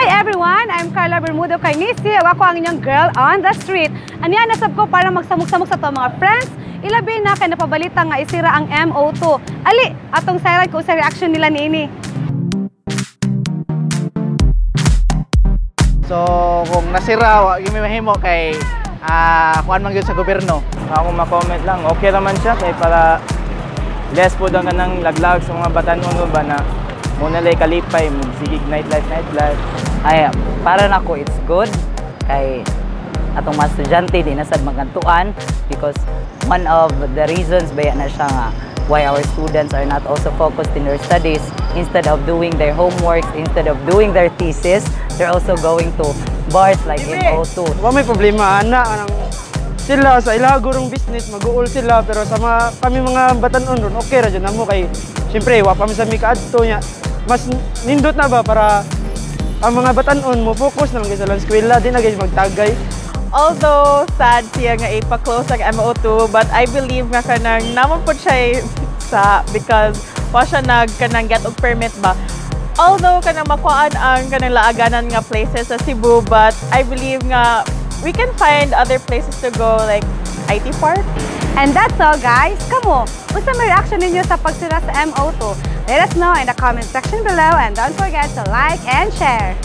everyone! I'm Carla Bermudo Carnisi. Ako ang inyong girl on the street. Aniya nasab ko para magsamok-samok sa to mga friends. Ilabi na kay napabalita nga isira ang MO2. Ali, atong sayran ko sa reaction nila niini. So, kung nasira, wag mi mahimo kay kuan man gyud sa gobyerno. Ako ma-comment lang, okay naman siya kay para less po daw kanang laglag sa mga batanon ba na muna lay kalipay, magsigig nightlife. Ay, para nako it's good kay atong mga estudyante di nasad magantuan because one of the reasons baya na siya nga why our students are not also focused in their studies. Instead of doing their homework, instead of doing their thesis, they're also going to bars like MO2. Wa may problema ana sila sa ilagurong business mag-uul sila pero sa kami mga batanon ron okay ra jud namo kay syempre wa pa mi sa mi kaadto nya mas nindot na ba para ang mga batanon mo focus na lang sa eskwela di na guys magtagay. Although sad siya nga ipa-close ang MO2, but I believe nga kanang namon po siya sa because wa siya kanang get og permit ba. Although kanang makuan ang kanang laaganan nga places sa Cebu, but I believe nga we can find other places to go like IT Park. And that's all guys. Kamo, unsa may reaction ninyo sa pagsira sa MO2? Let us know in the comment section below and don't forget to like and share.